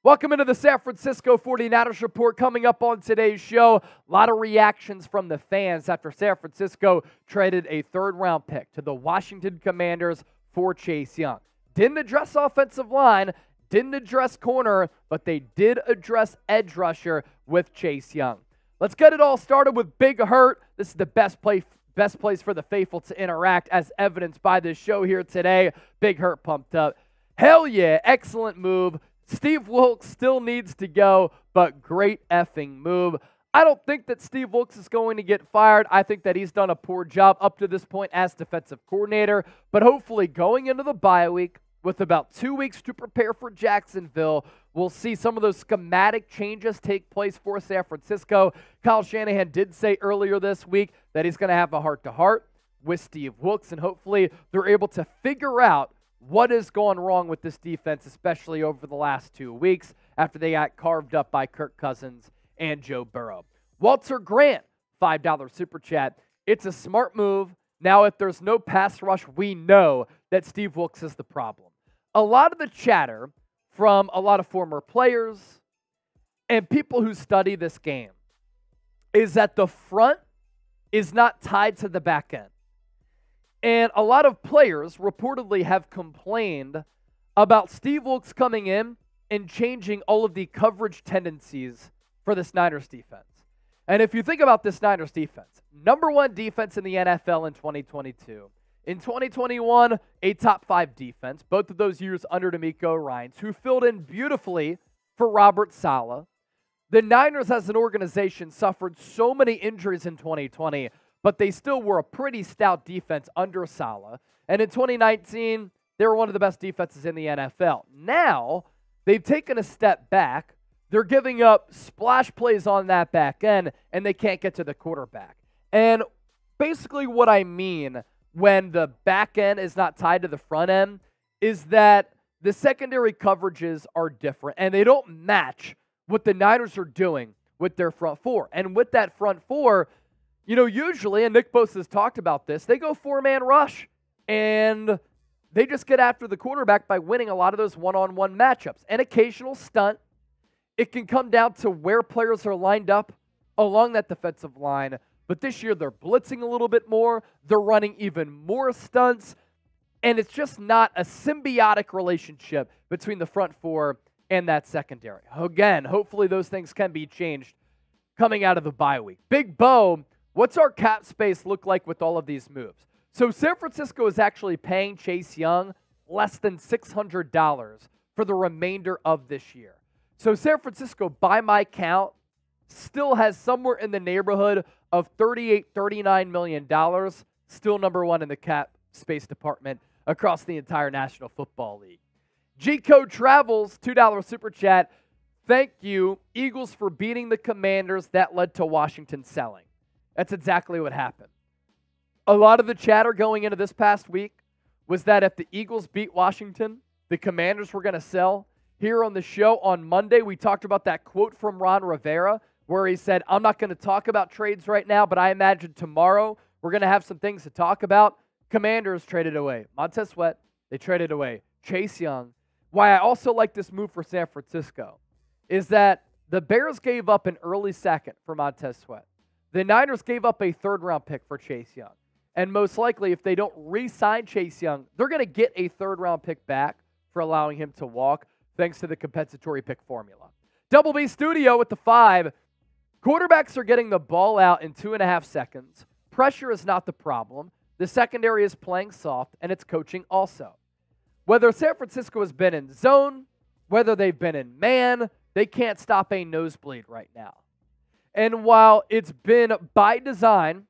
Welcome into the San Francisco 49ers Report. Coming up on today's show, a lot of reactions from the fans after San Francisco traded a third-round pick to the Washington Commanders for Chase Young. Didn't address offensive line, didn't address corner, but they did address edge rusher with Chase Young. Let's get it all started with Big Hurt. This is the best place for the faithful to interact, as evidenced by this show here today. Big Hurt pumped up. Hell yeah, excellent move. Steve Wilks still needs to go, but great effing move. I don't think that Steve Wilks is going to get fired. I think that he's done a poor job up to this point as defensive coordinator, but hopefully going into the bye week with about 2 weeks to prepare for Jacksonville, we'll see some of those schematic changes take place for San Francisco. Kyle Shanahan did say earlier this week that he's going to have a heart-to-heart with Steve Wilks, and hopefully they're able to figure out what has gone wrong with this defense, especially over the last 2 weeks after they got carved up by Kirk Cousins and Joe Burrow. Walter Grant, $5 super chat. It's a smart move. Now, if there's no pass rush, we know that Steve Wilks is the problem. A lot of the chatter from a lot of former players and people who study this game is that the front is not tied to the back end. And a lot of players reportedly have complained about Steve Wilks coming in and changing all of the coverage tendencies for this Niners defense. And if you think about this Niners defense, number one defense in the NFL in 2022. In 2021, a top 5 defense, both of those years under DeMeco Ryans, who filled in beautifully for Robert Saleh. The Niners as an organization suffered so many injuries in 2020, but they still were a pretty stout defense under Saleh. And in 2019, they were one of the best defenses in the NFL. Now, they've taken a step back. They're giving up splash plays on that back end, and they can't get to the quarterback. And basically what I mean when the back end is not tied to the front end is that the secondary coverages are different, and they don't match what the Niners are doing with their front four. And with that front four, usually, and Nick Bosa has talked about this, they go 4-man rush, and they just get after the quarterback by winning a lot of those one-on-one matchups. An occasional stunt. It can come down to where players are lined up along that defensive line, but this year they're blitzing a little bit more, they're running even more stunts, and it's just not a symbiotic relationship between the front four and that secondary. Again, hopefully those things can be changed coming out of the bye week. Big Bo, what's our cap space look like with all of these moves? So San Francisco is actually paying Chase Young less than $600 for the remainder of this year. So San Francisco, by my count, still has somewhere in the neighborhood of $38, $39 million, still number one in the cap space department across the entire National Football League. G-Code Travels, $2 super chat. Thank you, Eagles, for beating the Commanders. That led to Washington selling. That's exactly what happened. A lot of the chatter going into this past week was that if the Eagles beat Washington, the Commanders were going to sell. Here on the show on Monday, we talked about that quote from Ron Rivera where he said, I'm not going to talk about trades right now, but I imagine tomorrow we're going to have some things to talk about. Commanders traded away Montez Sweat. They traded away Chase Young. Why I also like this move for San Francisco is that the Bears gave up an early second for Montez Sweat. The Niners gave up a third-round pick for Chase Young. And most likely, if they don't re-sign Chase Young, they're going to get a third-round pick back for allowing him to walk, thanks to the compensatory pick formula. Double B Studio with the 5. Quarterbacks are getting the ball out in 2.5 seconds. Pressure is not the problem. The secondary is playing soft, and it's coaching also. Whether San Francisco has been in zone, whether they've been in man, they can't stop a nosebleed right now. And while it's been by design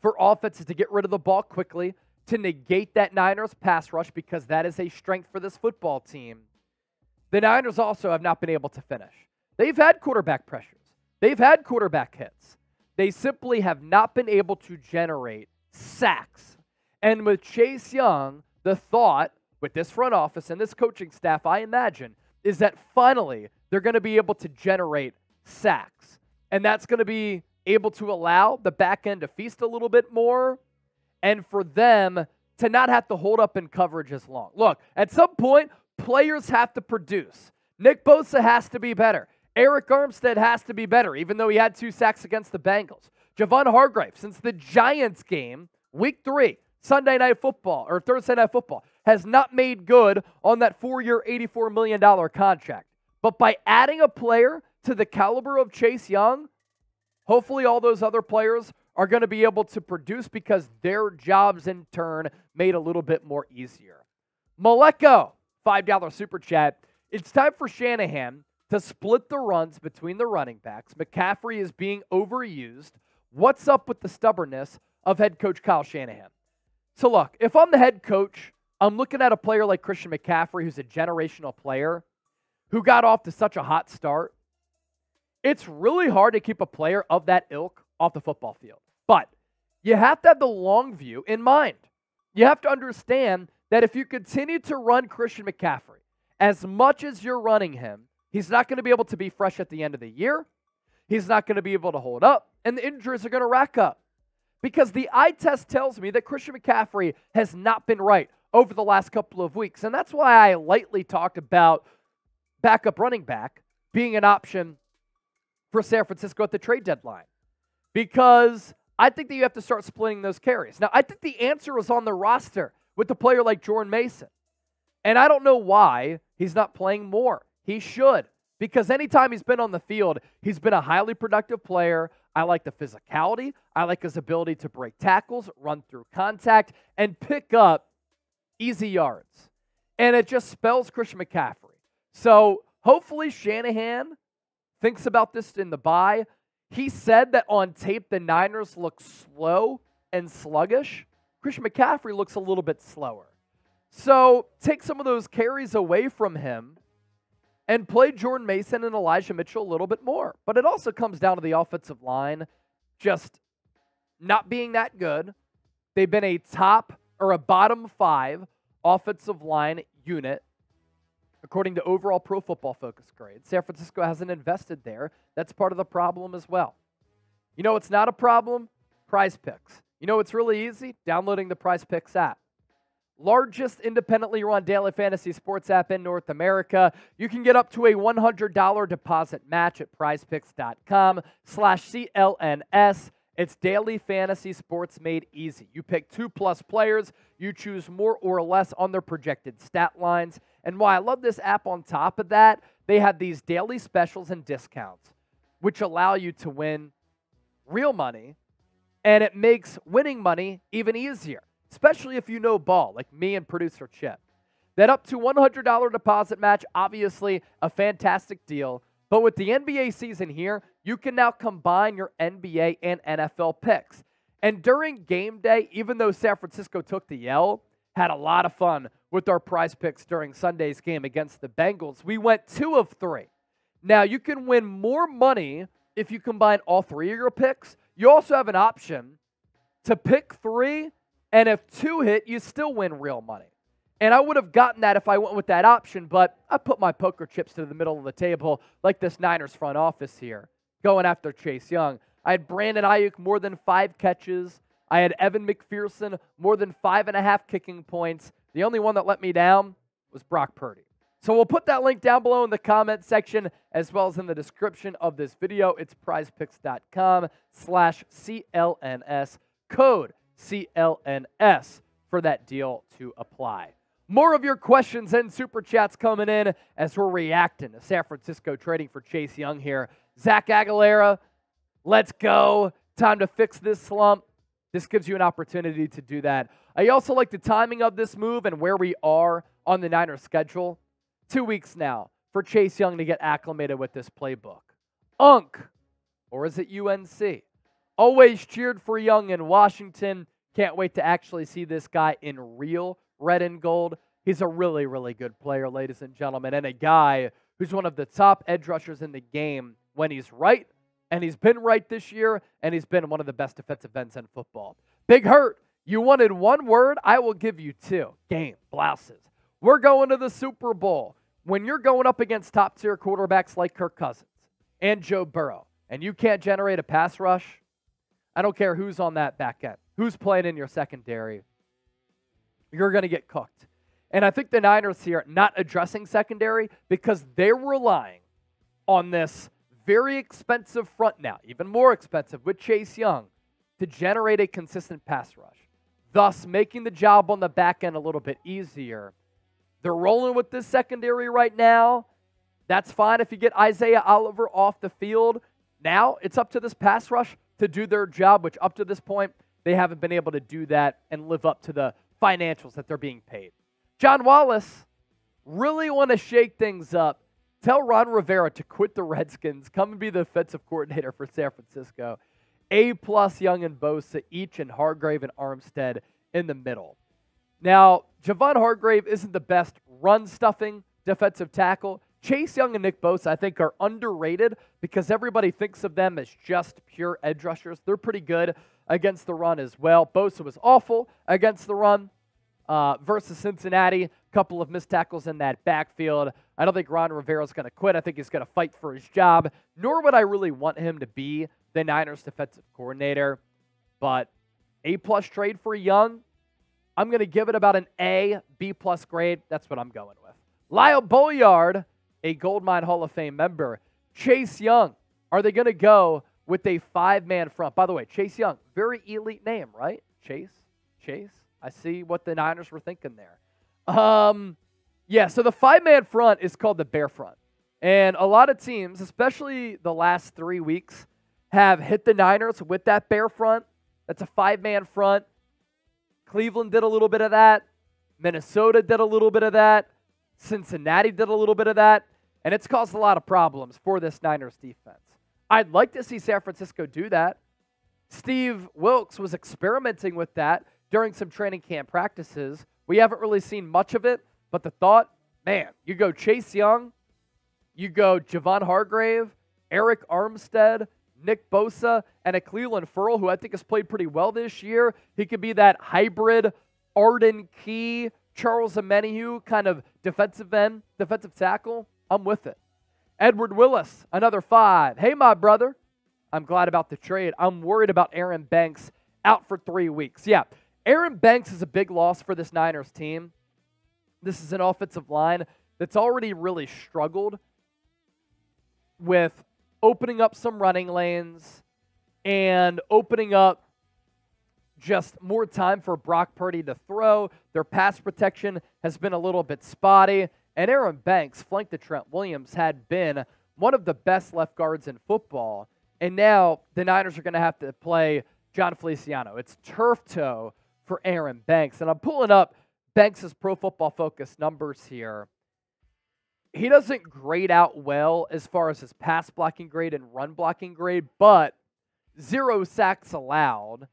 for offenses to get rid of the ball quickly, to negate that Niners pass rush because that is a strength for this football team, the Niners also have not been able to finish. They've had quarterback pressures. They've had quarterback hits. They simply have not been able to generate sacks. And with Chase Young, the thought with this front office and this coaching staff, I imagine, is that finally they're going to be able to generate sacks. And that's going to be able to allow the back end to feast a little bit more and for them to not have to hold up in coverage as long. Look, at some point, players have to produce. Nick Bosa has to be better. Eric Armstead has to be better, even though he had 2 sacks against the Bengals. Javon Hargrave, since the Giants game, week 3, Sunday Night Football, or Thursday Night Football, has not made good on that 4-year, $84 million contract. But by adding a player to the caliber of Chase Young, hopefully all those other players are going to be able to produce because their jobs in turn made a little bit more easier. Maleko, $5 super chat. It's time for Shanahan to split the runs between the running backs. McCaffrey is being overused. What's up with the stubbornness of head coach Kyle Shanahan? So look, if I'm the head coach, I'm looking at a player like Christian McCaffrey, who's a generational player, who got off to such a hot start. It's really hard to keep a player of that ilk off the football field. But you have to have the long view in mind. You have to understand that if you continue to run Christian McCaffrey as much as you're running him, he's not going to be able to be fresh at the end of the year. He's not going to be able to hold up, and the injuries are going to rack up. Because the eye test tells me that Christian McCaffrey has not been right over the last couple of weeks. And that's why I lightly talked about backup running back being an option for San Francisco at the trade deadline. Because I think that you have to start splitting those carries. Now, I think the answer is on the roster with a player like Jordan Mason. And I don't know why he's not playing more. He should. Because anytime he's been on the field, he's been a highly productive player. I like the physicality. I like his ability to break tackles, run through contact, and pick up easy yards. And it just spells Christian McCaffrey. So hopefully Shanahan thinks about this in the bye. He said that on tape the Niners look slow and sluggish. Christian McCaffrey looks a little bit slower. So take some of those carries away from him and play Jordan Mason and Elijah Mitchell a little bit more. But it also comes down to the offensive line just not being that good. They've been a top or a bottom 5 offensive line unit according to overall Pro Football Focus grade. San Francisco hasn't invested there. That's part of the problem as well. You know what's not a problem? Prize Picks. You know what's really easy? Downloading the Prize Picks app. Largest independently run daily fantasy sports app in North America. You can get up to a $100 deposit match at prizepicks.com/CLNS. It's daily fantasy sports made easy. You pick 2+ players. You choose more or less on their projected stat lines. And why I love this app on top of that, they have these daily specials and discounts, which allow you to win real money, and it makes winning money even easier, especially if you know ball, like me and producer Chip. That up to $100 deposit match, obviously a fantastic deal. But with the NBA season here, you can now combine your NBA and NFL picks. And during game day, even though San Francisco took the L, had a lot of fun with our Prize Picks during Sunday's game against the Bengals. We went 2 of 3. Now, you can win more money if you combine all 3 of your picks. You also have an option to pick 3, and if 2 hit, you still win real money. And I would have gotten that if I went with that option, but I put my poker chips to the middle of the table like this Niners front office here, going after Chase Young. I had Brandon Ayuk more than 5 catches. I had Evan McPherson more than 5.5 kicking points. The only one that let me down was Brock Purdy. So we'll put that link down below in the comment section as well as in the description of this video. It's prizepicks.com/CLNS, code CLNS for that deal to apply. More of your questions and super chats coming in as we're reacting to San Francisco trading for Chase Young here. Zach Aguilera, let's go. Time to fix this slump. This gives you an opportunity to do that. I also like the timing of this move and where we are on the Niners schedule. 2 weeks now for Chase Young to get acclimated with this playbook. Or is it UNC? Always cheered for Young in Washington. Can't wait to actually see this guy in real red and gold. He's a really, really good player, ladies and gentlemen, and a guy who's one of the top edge rushers in the game when he's right, and he's been right this year, and he's been one of the best defensive ends in football. Big Hurt, you wanted one word, I will give you 2. Game, blouses. We're going to the Super Bowl. When you're going up against top-tier quarterbacks like Kirk Cousins and Joe Burrow, and you can't generate a pass rush, I don't care who's on that back end, who's playing in your secondary, you're going to get cooked. And I think the Niners here not addressing secondary because they're relying on this very expensive front now, even more expensive with Chase Young, to generate a consistent pass rush, thus making the job on the back end a little bit easier. They're rolling with this secondary right now. That's fine if you get Isaiah Oliver off the field. Now it's up to this pass rush to do their job, which up to this point, they haven't been able to do that and live up to the financials that they're being paid. John Wallace, really want to shake things up. Tell Ron Rivera to quit the Redskins. Come and be the defensive coordinator for San Francisco. A-plus Young and Bosa, each and Hargrave and Armstead in the middle. Now, Javon Hargrave isn't the best run-stuffing defensive tackle. Chase Young and Nick Bosa, I think, are underrated because everybody thinks of them as just pure edge rushers. They're pretty good against the run as well. Bosa was awful against the run versus Cincinnati. A couple of missed tackles in that backfield. I don't think Ron Rivera's going to quit. I think he's going to fight for his job. Nor would I really want him to be the Niners defensive coordinator. But A-plus trade for Young, I'm going to give it about an A, B-plus grade. That's what I'm going with. Lyle Bolyard, a Goldmine Hall of Fame member. Chase Young, are they going to go with a 5-man front? By the way, Chase Young, very elite name, right? Chase. I see what the Niners were thinking there. Yeah, so the 5-man front is called the Bear Front. And a lot of teams, especially the last 3 weeks, have hit the Niners with that Bear Front. That's a 5-man front. Cleveland did a little bit of that. Minnesota did a little bit of that. Cincinnati did a little bit of that. And it's caused a lot of problems for this Niners defense. I'd like to see San Francisco do that. Steve Wilks was experimenting with that during some training camp practices. We haven't really seen much of it, but the thought, man, you go Chase Young, you go Javon Hargrave, Eric Armstead, Nick Bosa, and a Cleveland Ferrell, who I think has played pretty well this year. He could be that hybrid Arden Key, Charles Omenihu kind of defensive end, defensive tackle. I'm with it. Edward Willis, another 5. Hey, my brother. I'm glad about the trade. I'm worried about Aaron Banks out for 3 weeks. Yeah, Aaron Banks is a big loss for this Niners team. This is an offensive line that's already really struggled with opening up some running lanes and opening up just more time for Brock Purdy to throw. Their pass protection has been a little bit spotty. And Aaron Banks, flanked to Trent Williams, had been one of the best left guards in football. And now the Niners are going to have to play Jon Feliciano. It's turf toe for Aaron Banks. And I'm pulling up Banks' Pro Football Focus numbers here. He doesn't grade out well as far as his pass blocking grade and run blocking grade, but 0 sacks allowed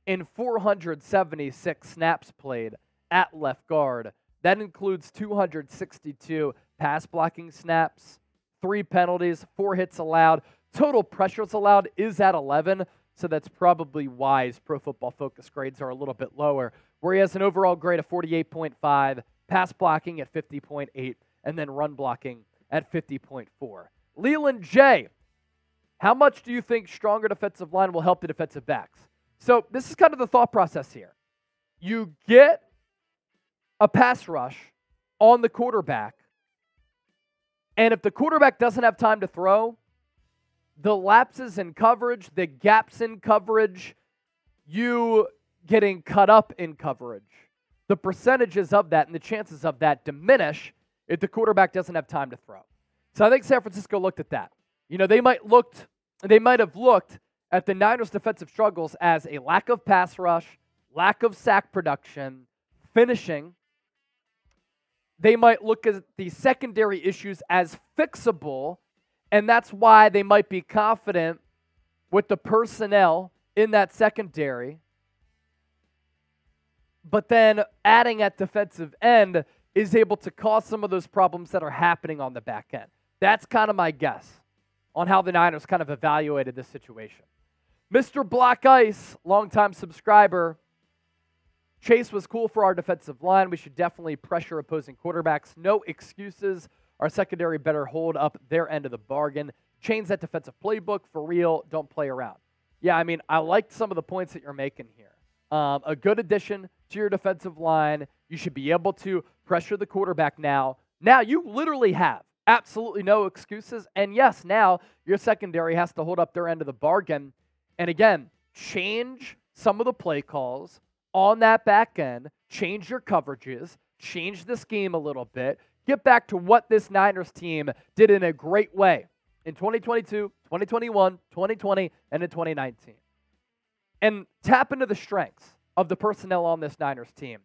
in 476 snaps played at left guard. That includes 262 pass blocking snaps, 3 penalties, 4 hits allowed. Total pressures allowed is at 11, so that's probably why his Pro Football Focus grades are a little bit lower, where he has an overall grade of 48.5, pass blocking at 50.8, and then run blocking at 50.4. Leland J., how much do you think stronger defensive line will help the defensive backs? So this is kind of the thought process here. You get a pass rush on the quarterback, and if the quarterback doesn't have time to throw, the lapses in coverage, the gaps in coverage, you getting cut up in coverage, the percentages of that and the chances of that diminish if the quarterback doesn't have time to throw. So I think San Francisco looked at that. You know, they might have looked at the Niners' defensive struggles as a lack of pass rush, lack of sack production, finishing. They might look at the secondary issues as fixable, and that's why they might be confident with the personnel in that secondary. But then adding at defensive end is able to cause some of those problems that are happening on the back end. That's kind of my guess on how the Niners kind of evaluated this situation. Mr. Black Ice, longtime subscriber. Chase was cool for our defensive line. We should definitely pressure opposing quarterbacks. No excuses. Our secondary better hold up their end of the bargain. Change that defensive playbook for real. Don't play around. Yeah, I mean, I liked some of the points that you're making here. a good addition to your defensive line. You should be able to pressure the quarterback now. Now you literally have absolutely no excuses. And yes, now your secondary has to hold up their end of the bargain. And again, change some of the play calls on that back end, change your coverages, change the scheme a little bit, get back to what this Niners team did in a great way in 2022, 2021, 2020, and in 2019. And tap into the strengths of the personnel on this Niners team.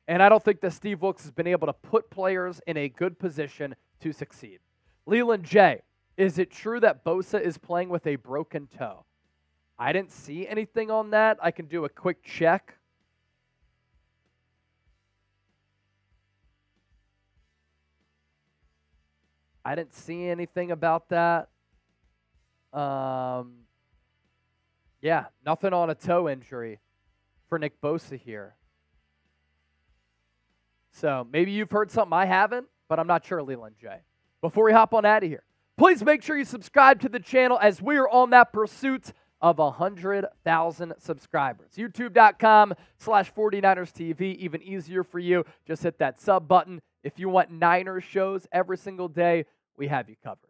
And I don't think that Steve Wilks has been able to put players in a good position to succeed. Leland J., is it true that Bosa is playing with a broken toe? I didn't see anything on that. I can do a quick check. I didn't see anything about that. Yeah, nothing on a toe injury for Nick Bosa here. So maybe you've heard something I haven't, but I'm not sure, Leland J. Before we hop on out of here, please make sure you subscribe to the channel as we are on that pursuit of 100,000 subscribers. YouTube.com/49ers TV, even easier for you. Just hit that sub button. If you want Niners shows every single day, we have you covered.